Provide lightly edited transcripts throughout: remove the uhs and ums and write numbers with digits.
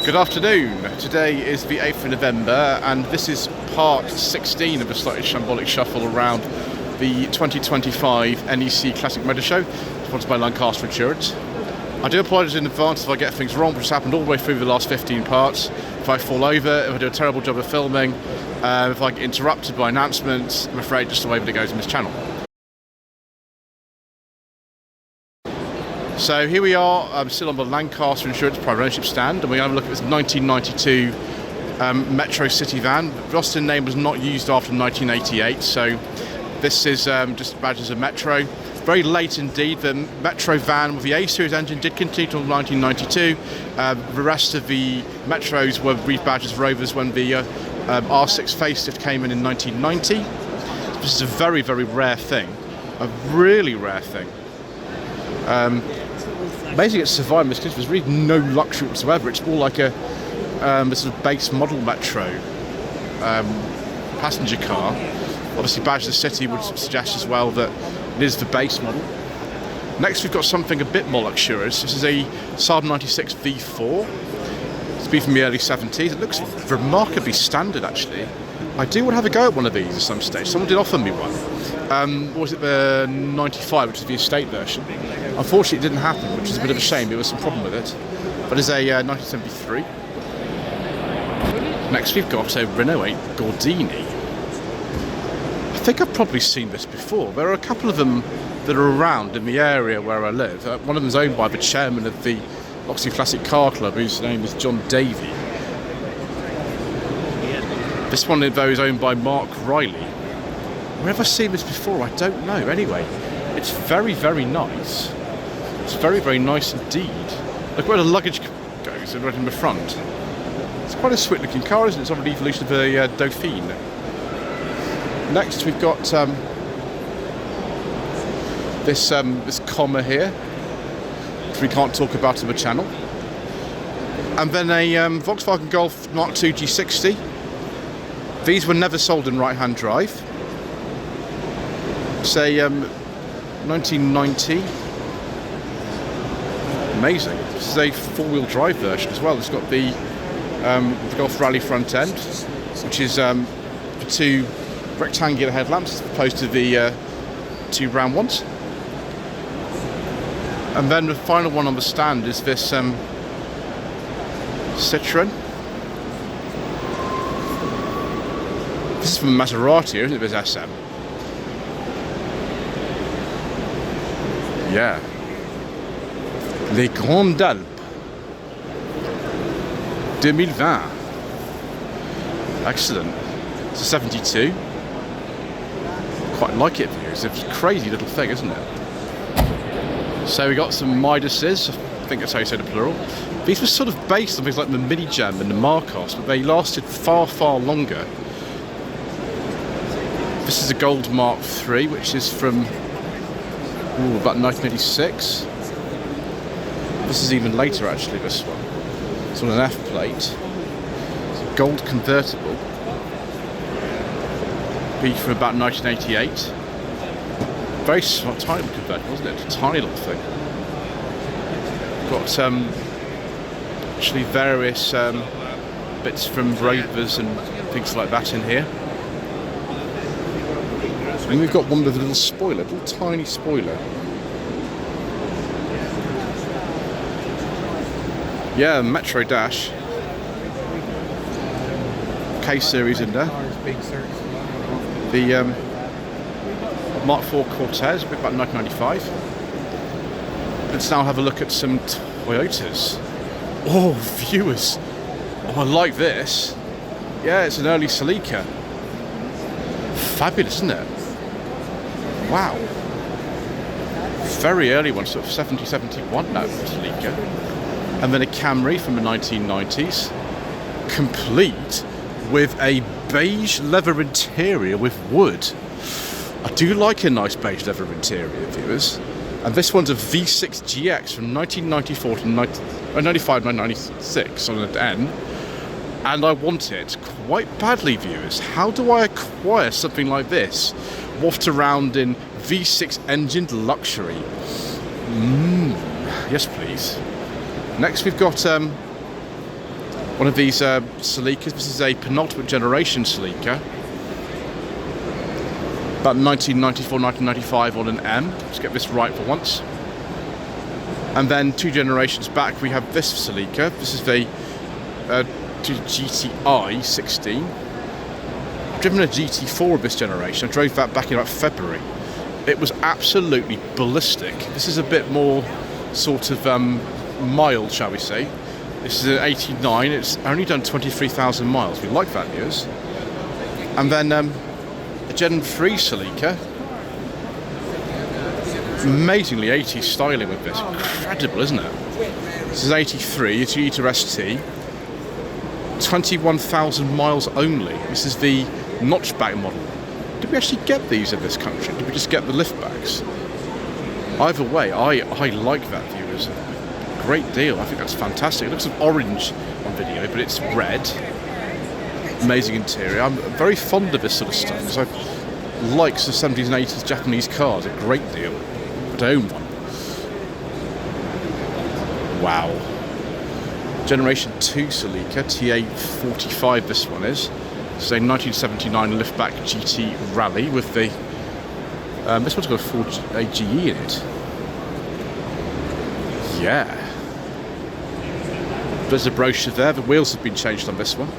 Good afternoon. Today is the 8th of November and this is part 16 of a slightly shambolic shuffle around the 2025 NEC Classic Motor Show, sponsored by Lancaster Insurance. I do apologise in advance if I get things wrong, which has happened all the way through the last 15 parts. If I fall over, if I do a terrible job of filming, if I get interrupted by announcements, I'm afraid just the way that it goes in this channel. So here we are, I'm still on the Lancaster Insurance private ownership stand, and we're going to have a look at this 1992 Metro City van. The Austin name was not used after 1988, so this is just badges of Metro. Very late indeed. The Metro van with the A-Series engine did continue until 1992. The rest of the Metros were rebadged as Rovers when the R6 facelift came in 1990. This is a very, very rare thing. A really rare thing. Basically, it's survived this because there's really no luxury whatsoever. It's more like a sort of base model Metro passenger car. Obviously, Badge of the City would suggest as well that it is the base model. Next, we've got something a bit more luxurious. This is a Saab 96 V4. It's been from the early 70s. It looks remarkably standard, actually. I do want to have a go at one of these at some stage. Someone did offer me one. Or was it the 95, which is the estate version? Unfortunately, it didn't happen, which is a bit of a shame. There was some problem with it. But it's a 1973. Next, we've got a Renault 8 Gordini. I think I've probably seen this before. There are a couple of them that are around in the area where I live. One of them is owned by the chairman of the Oxley Classic Car Club, whose name is John Davey. This one, though, is owned by Mark Riley. Where have I seen this before? I don't know. Anyway, it's very, very nice. It's very, very nice indeed. Look where the luggage goes, right in the front. It's quite a sweet-looking car, isn't it? It's sort of an evolution of the Dauphine. Next, we've got this comma here, which we can't talk about on the channel. And then a Volkswagen Golf Mark II G60. These were never sold in right-hand drive. It's a 1990. Amazing. This is a four-wheel drive version as well. It's got the Golf Rally front end, which is the two rectangular headlamps as opposed to the two round ones. And then the final one on the stand is this Citroen. This is from Maserati, isn't it? This SM. Yeah. Les Grandes Alpes 2020. Excellent. It's a 72. Quite like it. It's a crazy little thing, isn't it? So we got some Midases. I think that's how you say the plural. These were sort of based on things like the Mini Gem and the Marcos, but they lasted far, far longer. This is a Gold Mark III, which is from about 1986. This is even later, actually, this one. It's on an F plate. It's a gold convertible. Be from about 1988. Very small, tiny convertible, wasn't it? A tiny little thing. Got actually various bits from Rovers and things like that in here. And we've got one with a little spoiler, a little tiny spoiler. Yeah, Metro Dash. K-Series in there. The Mark IV Cortez, about 1995. Let's now have a look at some Toyotas. Oh, viewers. Oh, I like this. Yeah, it's an early Celica. Fabulous, isn't it? Wow. Very early one, sort of 70, 71 now, Celica. And then a Camry from the 1990s. Complete with a beige leather interior with wood. I do like a nice beige leather interior, viewers. And this one's a V6 GX from 1994 to 95, 1996 on an N. And I want it quite badly, viewers. How do I acquire something like this? Waft around in V6 engined luxury. Yes, please. Next we've got One of these Celicas. This is a penultimate generation Celica. About 1994, 1995 on an M. Let's get this right for once. And then 2 generations back, we have this Celica. This is the GTI 16. I've driven a GT4 of this generation. I drove that back in about February. It was absolutely ballistic. This is a bit more sort of mild, shall we say. This is an 89. It's only done 23,000 miles. We like that news. And then a Gen 3 Celica. Amazingly 80s styling with this. Incredible, isn't it? This is 83. It's E to ST. 21,000 miles only. This is the notchback model. Did we actually get these in this country? Did we just get the liftbacks? Either way, I like that, viewers. Great deal. I think that's fantastic. It looks orange on video, but it's red. Amazing interior. I'm very fond of this sort of stuff because I like the 70s and 80s Japanese cars a great deal. But I own one. Wow. Generation 2 Celica, TA45 this one is. It's a 1979 liftback GT Rally with the... this one's got a GE in it. Yeah. There's a brochure there. The wheels have been changed on this one.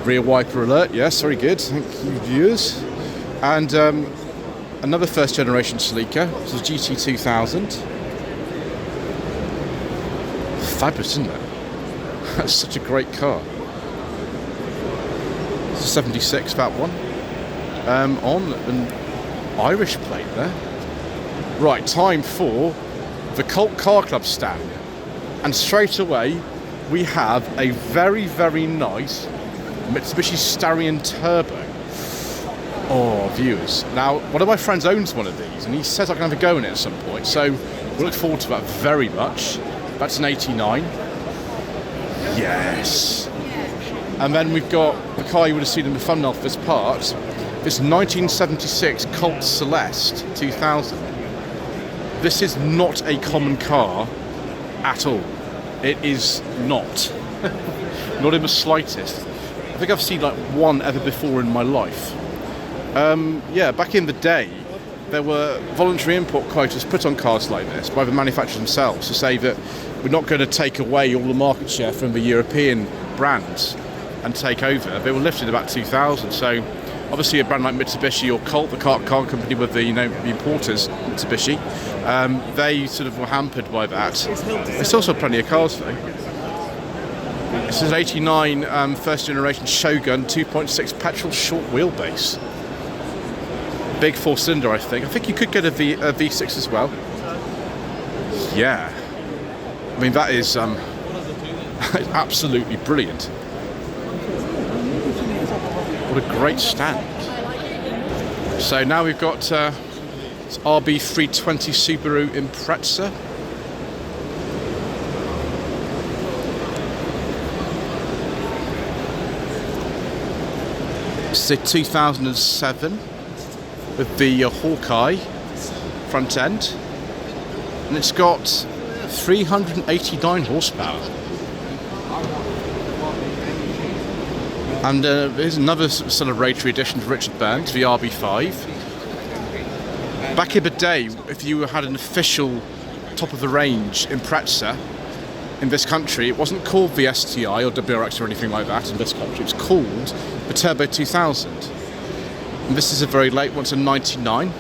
Rear wiper alert. Yes, very good. Thank you, viewers. And another first generation Celica. This is GT2000. Fabulous, isn't it? That's such a great car. It's a 76, that one. On an Irish plate there. Right, time for the Cult Car Club stand. And straight away, we have a very, very nice Mitsubishi Starion Turbo. Oh, viewers. Now, one of my friends owns one of these, and he says I can have a go in it at some point, so we look forward to that very much. That's an 89. Yes. And then we've got the car you would have seen in the thumbnail for this part, this 1976 Colt Celeste 2000. This is not a common car at all. It is not. Not in the slightest. I think I've seen like one ever before in my life. Yeah, back in the day, there were voluntary import quotas put on cars like this by the manufacturers themselves to say that we're not going to take away all the market share from the European brands and take over. They were lifted about 2000, so obviously a brand like Mitsubishi or Colt, the car company with the, the importers, Mitsubishi, they sort of were hampered by that. There's still plenty of cars though. This is an 89 first generation Shogun 2.6 petrol short wheelbase. Big 4-cylinder, I think. I think you could get a V6 as well. Yeah. I mean, that is absolutely brilliant. What a great stand. So now we've got RB320 Subaru Impreza. It's a 2007 with the Hawkeye front end, and it's got 389 horsepower. And here's another celebratory addition to Richard Burns, the RB5. Back in the day, if you had an official top-of-the-range Impreza in this country, it wasn't called the STI or WRX or anything like that in this country. It's called the Turbo 2000. And this is a very late one, it's a 99.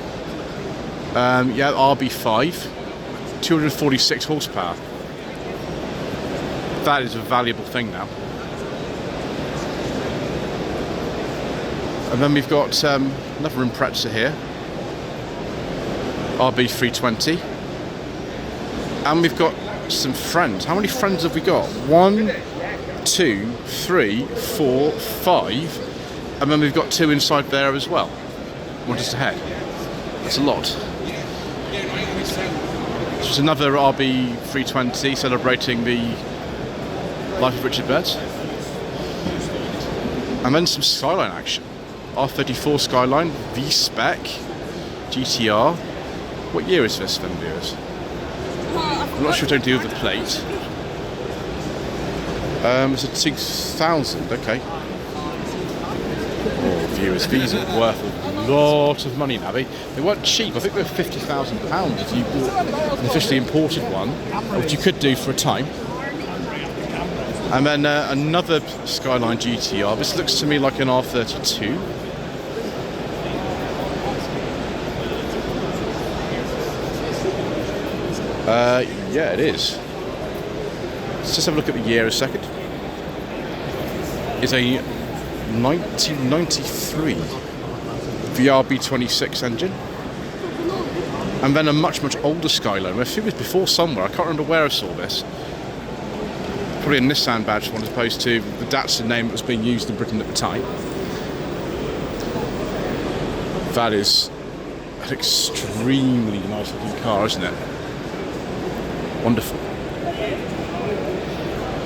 Yeah, RB5, 246 horsepower. That is a valuable thing now. And then we've got another Impreza here, RB320. And we've got some friends. How many friends have we got? 1, 2, 3, 4, 5. And then we've got 2 inside there as well. One just ahead. That's a lot. This is another RB320 celebrating the life of Richard Burns. And then some Skyline action. R34 Skyline, V-Spec, GTR. What year is this then, viewers? I'm not sure if I don't deal with the plate. It's a 2000, okay. Oh, viewers, these are worth a lot of money now. They weren't cheap. I think they were £50,000 if you bought an officially imported one, which you could do for a time. And then another Skyline GTR. This looks to me like an R32. Yeah, it is. Let's just have a look at the year a second. It's a 1993 VRB26 engine. And then a much, much older Skyline. I think it was before somewhere. I can't remember where I saw this. Probably a Nissan badge one as opposed to the Datsun name that was being used in Britain at the time. That is an extremely nice looking car, isn't it? Wonderful.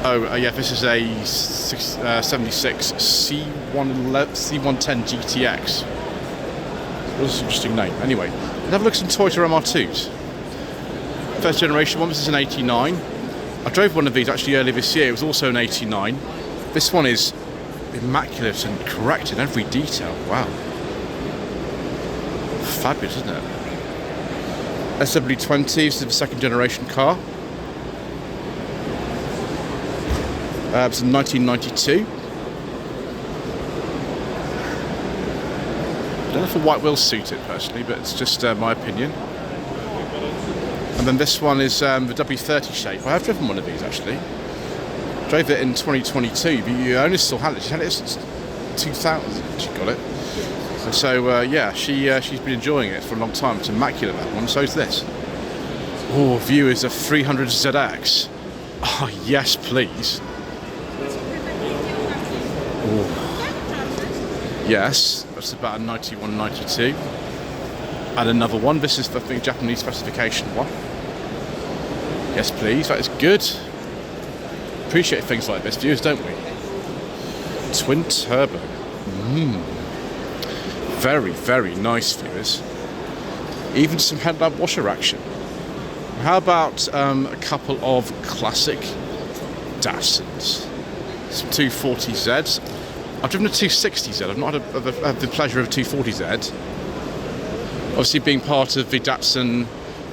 Oh, yeah, this is a 76 C110 GTX. That's an interesting name. Anyway, let's have a look at some Toyota MR2s. First generation one, this is an 89. I drove one of these actually earlier this year. It was also an 89. This one is immaculate and correct in every detail. Wow. Fabulous, isn't it? SW20, this is the second generation car. It's in 1992. I don't know if the white wheels suit it personally, but it's just my opinion. And then this one is the W30 shape. I have driven one of these actually. Drove it in 2022, but you only still had it. She's had it since 2000. She got it. And so yeah, she's been enjoying it for a long time. It's immaculate, that one. So is this. Oh, viewers, a 300 ZX. Oh yes, please. Oh. Yes, that's about a 91, 92. And another one. This is the Japanese specification one. Yes, please. That is good. Appreciate things like this, viewers, don't we? Twin turbo. Very, very nice, viewers. Even some headlamp washer action. How about a couple of classic Datsuns? Some 240Zs. I've driven a 260Z. I've not had the pleasure of a 240Z. Obviously, being part of the Datsun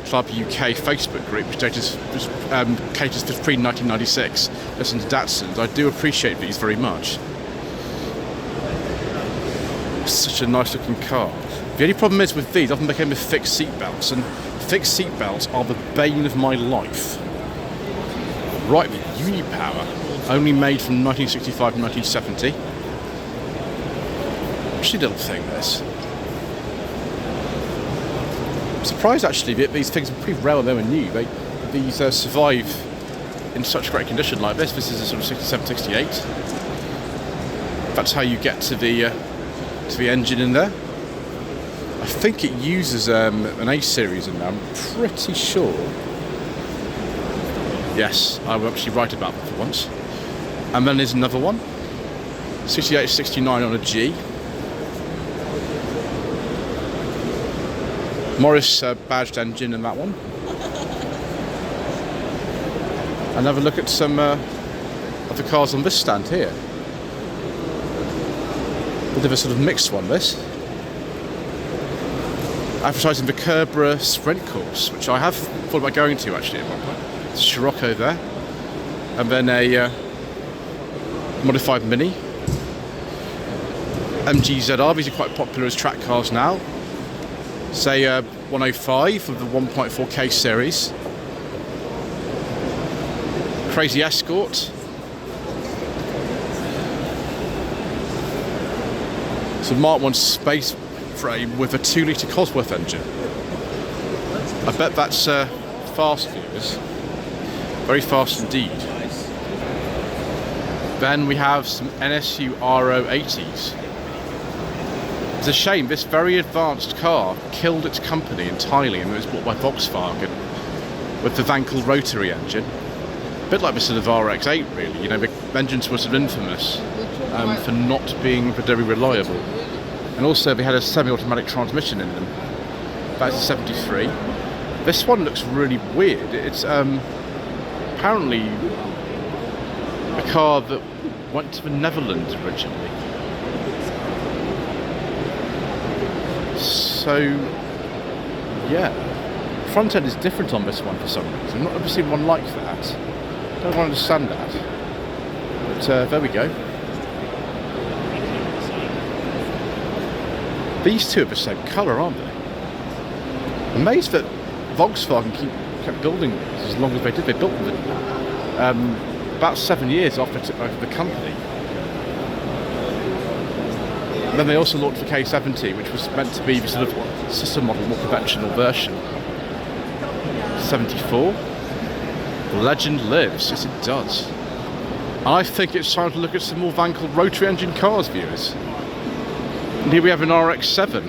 Club UK Facebook group, which caters for pre-1996 lessons to Datsuns, I do appreciate these very much. Such a nice looking car. The only problem is with these, often they came with fixed seat belts, and fixed seat belts are the bane of my life. Right, the Uni-Power, only made from 1965 to 1970. Actually, little thing, this. I'm surprised actually that these things are pretty rare when they were new. These survive in such great condition like this. This is a sort of 67, 68. That's how you get to the engine in there. I think it uses an A series in there, I'm pretty sure. Yes, I was actually right about that for once. And then there's another one. 68, 69 on a G. Morris badged engine in that one. And have a look at some of the cars on this stand here. Bit of a sort of mixed one, this. Advertising the Kerbera Sprint course, which I have thought about going to actually at one point. It's a Scirocco there. And then a modified Mini. MGZR, these are quite popular as track cars now. Say 105 of the 1.4K series. Crazy Escort. It's a Mark 1 space frame with a 2-litre Cosworth engine. I bet that's fast, viewers. Very fast indeed. Then we have some NSU RO80s. It's a shame, this very advanced car killed its company entirely and it was bought by Volkswagen with the Wankel rotary engine. A bit like the sort of RX-8 really, you know, the engines were sort of infamous for not being very reliable. And also they had a semi-automatic transmission in them. That's a 73. This one looks really weird. It's apparently a car that went to the Netherlands originally. So, yeah. Front end is different on this one for some reason. I've not ever seen one like that. Don't understand that. But there we go. These two are the same colour, aren't they? Amazed that Volkswagen kept building these as long as they did. They built them about 7 years after they took over the company. And then they also launched the K70, which was meant to be the sort of system model, more conventional version. 74. The legend lives. Yes, it does. I think it's time to look at some more Wankel rotary engine cars, viewers. And here we have an RX-7.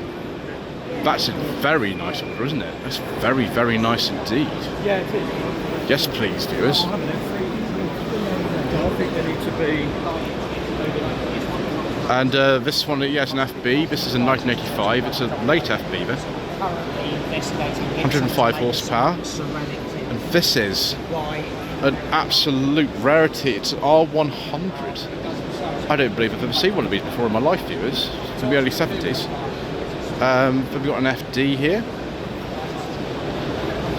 That's a very nice order, isn't it? That's very, very nice indeed. Yeah, it is. Yes, please, viewers. I think they need to be. And this one, yeah, it's an FB. This is a 1985. It's a late FB, then. 105 horsepower. And this is an absolute rarity. It's an R100. I don't believe I've ever seen one of these before in my life, viewers. From the early 70s. We've got an FD here.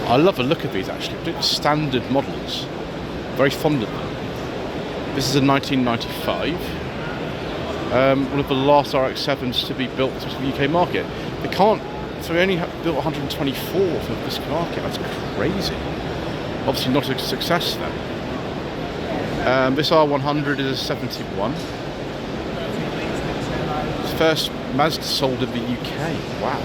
I love the look of these actually. Standard models. Very fond of them. This is a 1995. One of the last RX-7s to be built to the UK market. They can't, so we only built 124 for this market. That's crazy. Obviously not a success then. This R100 is a 71. First Mazda sold in the UK. Wow.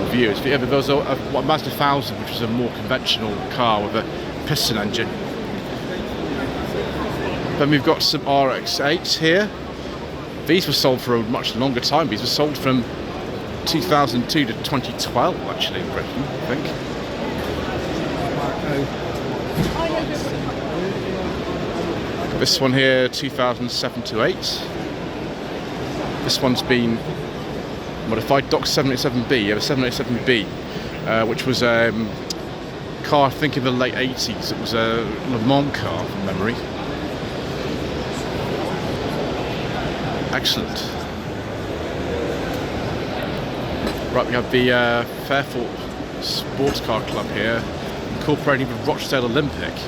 Reviews. Yeah, but there was a Mazda 1000, which was a more conventional car with a piston engine. Then we've got some RX-8s here. These were sold for a much longer time. These were sold from 2002 to 2012, actually, in Britain, I think. This one here, 2007 to 8. This one's been modified, Doc 787B, a 787B, which was a car, I think, in the late 80s. It was a Le Mans car, from memory. Excellent. Right, we have the Fairthorpe Sports Car Club here, incorporating the Rochdale Olympic.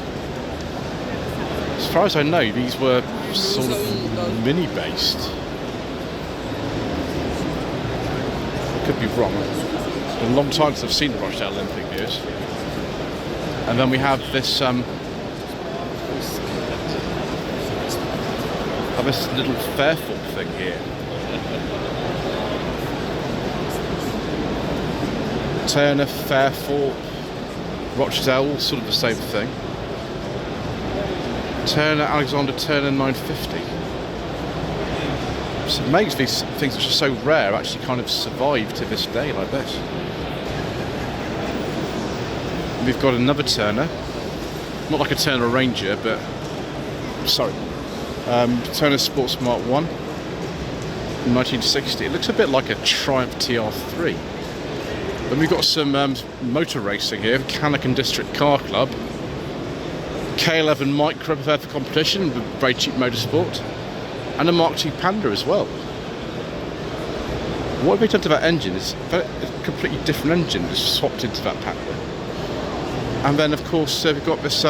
As far as I know, these were sort of mini-based. Could be wrong. It's been a long time since I've seen the Rochdale Olympic views. And then we have this this little Fairthorpe thing here. Turner, Fairthorpe, Rochdale, all sort of the same thing. Turner, Alexander Turner 950. So it makes these things which are so rare actually kind of survive to this day like this. We've got another Turner, not like a Turner Ranger, but sorry, Turner Sport Smart 1 from 1960. It looks a bit like a Triumph TR3. Then we've got some motor racing here, Canakin District Car Club, K11 Micro prepared for competition, very cheap motorsport. And a Mark II Panda as well. What have they done to that engine is a completely different engine that's swapped into that Panda. And then, of course, we've got this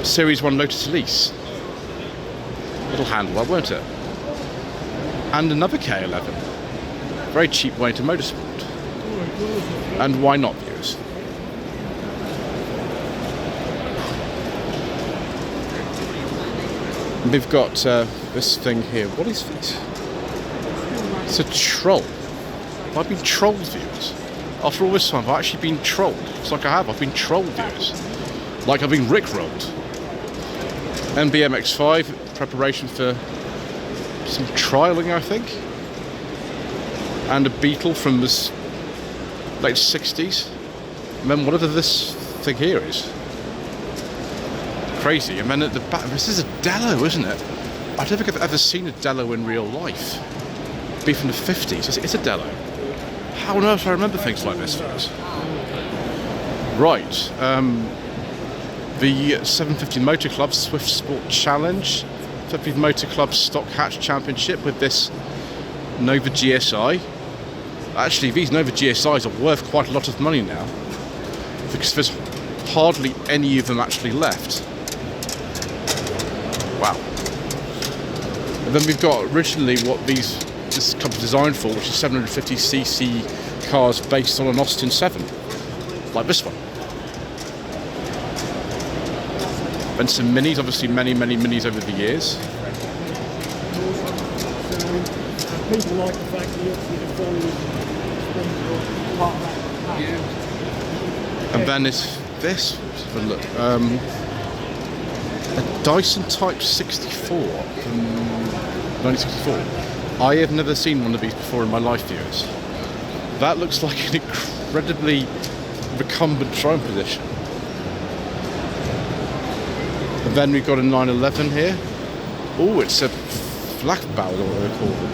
Series 1 Lotus Elise. Little handlebar, won't it? And another K11. Very cheap way to motorsport. And why not, viewers? We've got this thing here. What is this? It's a troll. Have I been trolled, viewers? After all this time, I've actually been trolled. It's like I have. I've been trolled, viewers. Like I've been rickrolled. MBMX5, preparation for some trialling, I think. And a Beetle from the late 60s. And then whatever this thing here is. Crazy. And then at the back, this is a Dello, isn't it? I don't think I've ever seen a Dello in real life. Be from the 50s. It's a Dello. How on earth do I remember things like this, guys? Right. The 750 Motor Club Swift Sport Challenge, 750 Motor Club Stock Hatch Championship with this Nova GSI. Actually, these Nova GSIs are worth quite a lot of money now, because there's hardly any of them actually left. Wow. And then we've got originally what this club was designed for, which is 750cc cars based on an Austin 7, like this one. Then some minis, obviously many minis over the years. People like the fact that you part of that. And then is this, let's have a look, a Dyson Type 64 from 1964. I have never seen one of these before in my life, viewers. That looks like an incredibly recumbent throwing position. And then we've got a 911 here. Oh, it's a black barrel, or what they call them.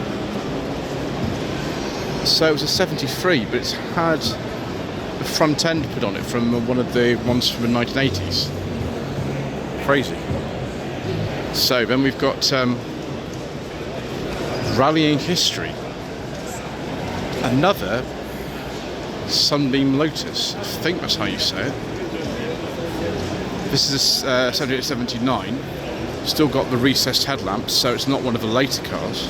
So it was a 73, but it's had the front end put on it from one of the ones from the 1980s. Crazy. So then we've got rallying history. Another Sunbeam Lotus. I think that's how you say it. This is a 7879. Still got the recessed headlamps, so it's not one of the later cars.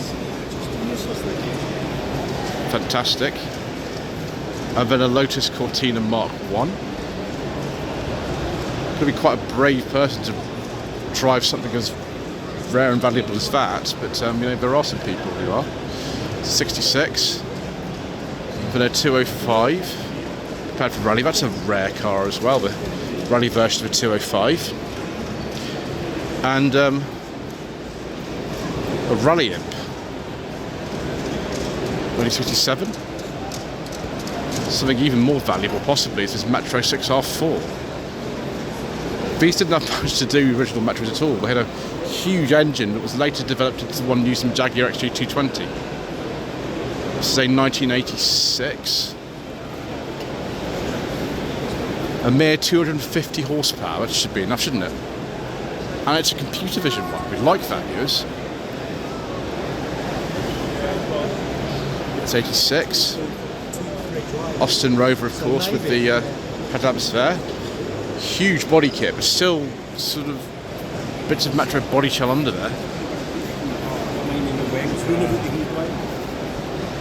Fantastic. And then a Lotus Cortina Mark 1. Going to be quite a brave person to drive something as rare and valuable as that, but you know, there are some people who are. 66. Then a 205. Prepared for rally. That's a rare car as well, the rally version of a 205. And a Rally Imp. 1967. Something even more valuable, possibly, is this Metro 6R4. These didn't have much to do with original Metros at all. They had a huge engine that was later developed into the one used in Jaguar XJ220. This is a 1986. A mere 250 horsepower, that should be enough, shouldn't it? And it's a computer vision one. We like that, viewers. It's 86. Austin Rover, of course, with the headlamps there. Huge body kit, but still sort of bits of Metro body shell under there.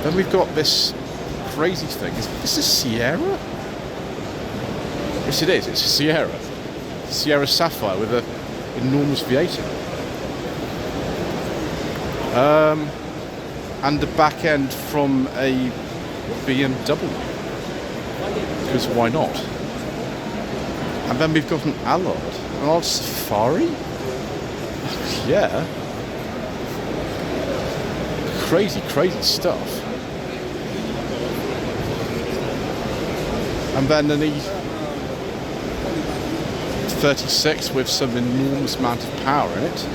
Then we've got this crazy thing. Is this a Sierra? Yes, it is. It's a Sierra. Sierra Sapphire with an enormous V8 in it. And the back end from a BMW. Because why not? And then we've got an Allard. An old Safari? Yeah. Crazy stuff. And then an E36 with some enormous amount of power in it.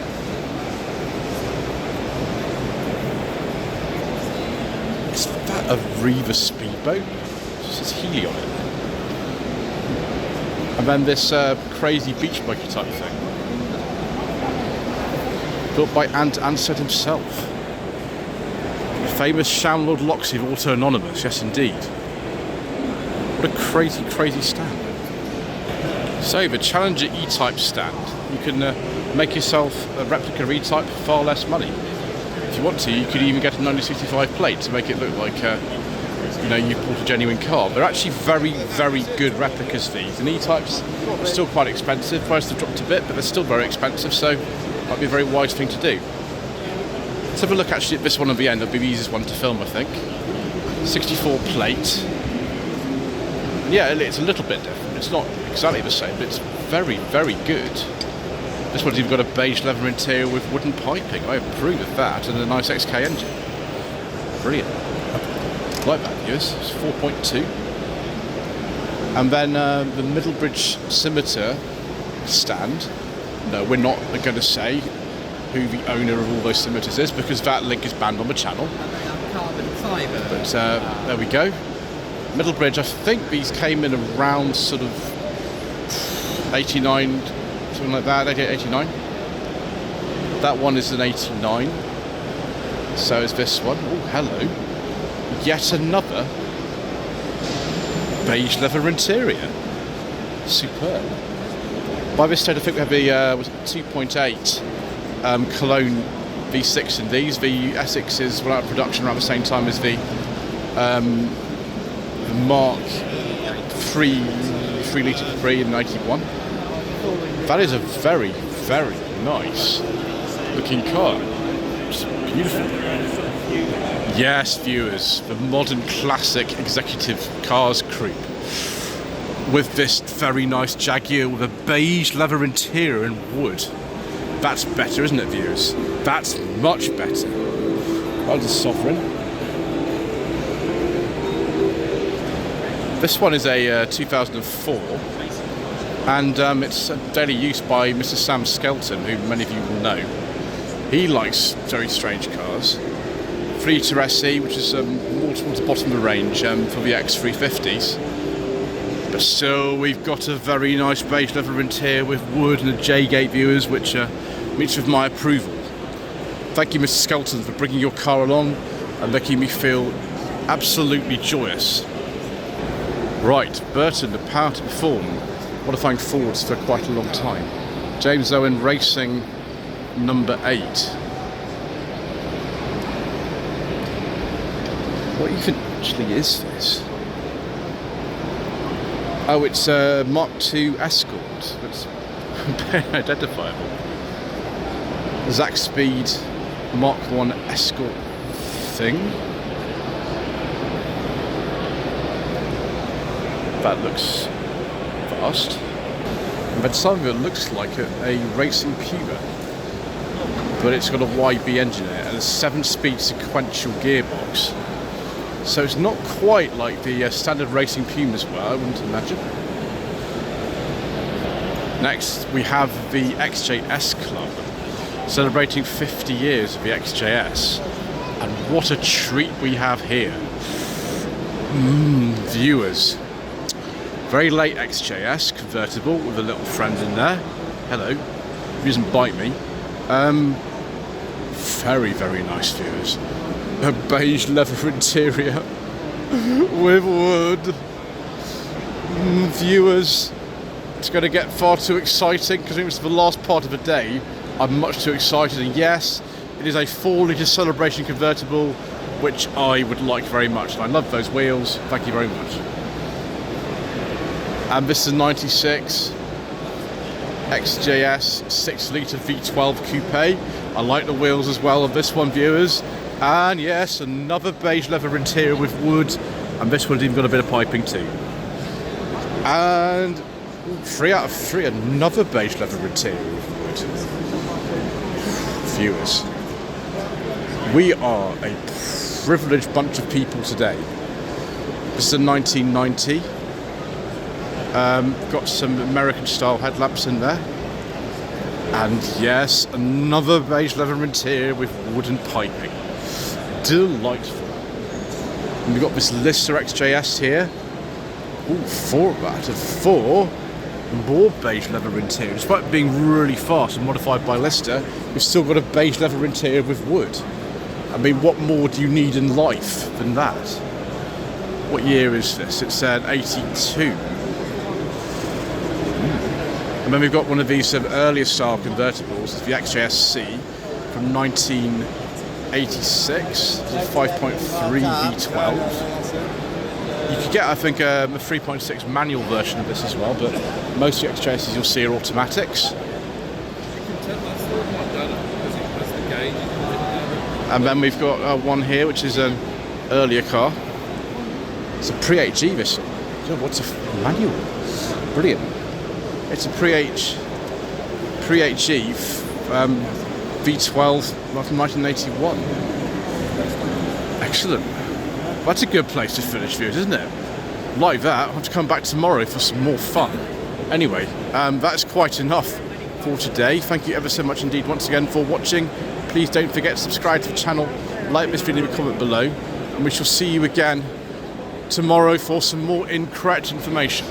Is that a Riva speedboat? It says Healy on it. And then this crazy beach buggy type thing. Built by Ant Ansett himself. The famous Shamlord Loxley of Auto Anonymous, yes indeed. What a crazy stand. So, the Challenger E-Type stand. You can make yourself a replica E-Type for far less money. If you want to, you could even get a 1965 plate to make it look like you know, you bought a genuine car. They're actually very good replicas, these. And E-Types are still quite expensive. Prices have dropped a bit, but they're still very expensive, so might be a very wise thing to do. Let's have a look actually at this one at the end. It'll be the easiest one to film, I think. 64 plate. Yeah, it's a little bit different. It's not exactly the same, but it's very good. This one's even got a beige leather interior with wooden piping. I approve of that, and a nice XK engine. Brilliant. Like that, yes. It's 4.2. And then the Middlebridge Scimitar stand. No, we're not going to say who the owner of all those scimitars is, because that link is banned on the channel. Carbon fibre. But there we go. Middlebridge, I think these came in around sort of 89, something like that, 88, 89. That one is an 89. So is this one. Oh, hello. Yet another beige leather interior. Superb. By this stage, I think we have the 2.8 Cologne V6 in these. The Essexes were out of production around the same time as the Mark 3 litre Capri in 91. That is a very, very nice looking car. It's beautiful. Yes, viewers, the modern classic executive cars creep. With this very nice Jaguar with a beige leather interior and wood. That's better, isn't it, viewers? That's much better. Well, the Sovereign. This one is a 2004, and it's daily use by Mr. Sam Skelton, who many of you will know. He likes very strange cars. 3-litre SE, which is more towards the bottom of the range for the X350s. But still, we've got a very nice beige leather interior with wood and a J-gate, viewers, which meets with my approval. Thank you, Mr. Skelton, for bringing your car along and making me feel absolutely joyous. Right, Burton, the power to perform. Modifying Fords for quite a long time. James Owen Racing number 8. What even actually is this? Oh, it's a Mark II Escort. That's very identifiable. Zack Speed Mark I Escort thing. That looks fast. And then some of it looks like a racing Puma. But it's got a YB engine in it and a 7-speed sequential gearbox. So it's not quite like the standard racing Pumas were, I wouldn't imagine. Next, we have the XJS Club, celebrating 50 years of the XJS. And what a treat we have here. Viewers. Very late XJS, convertible, with a little friend in there. Hello. He doesn't bite me. Very, very nice, viewers. A beige leather interior with wood. Viewers, it's going to get far too exciting because it was the last part of the day. I'm much too excited, and yes, it is a 4-litre celebration convertible, which I would like very much. And I love those wheels. Thank you very much. And this is a 96 XJS 6-litre V12 coupe. I like the wheels as well of this one, viewers. And yes, another beige leather interior with wood, and this one's even got a bit of piping too. And 3 out of 3, another beige leather interior with wood. Viewers, we are a privileged bunch of people today. This is a 1990. Got some American style headlamps in there. And yes, another beige leather interior with wooden piping. Delightful. And we've got this Lister XJS here. Ooh, 4 out of 4. More beige leather interior. Despite being really fast and modified by Lister, we've still got a beige leather interior with wood. I mean, what more do you need in life than that? What year is this? It's an 82. And then we've got one of these earlier style convertibles, the XJS-C from 1986, 5.3 V12. You could get, I think, a 3.6 manual version of this as well, but most of the XJSs you'll see are automatics. And then we've got one here, which is an earlier car. It's a pre-HE, this one. What's a manual? Brilliant. It's a pre-HE V12 from 1981. Excellent. That's a good place to finish, viewers, isn't it? Like that, I'll have to come back tomorrow for some more fun. Anyway, that's quite enough for today. Thank you ever so much indeed once again for watching. Please don't forget to subscribe to the channel, like this video and comment below, and we shall see you again tomorrow for some more incorrect information.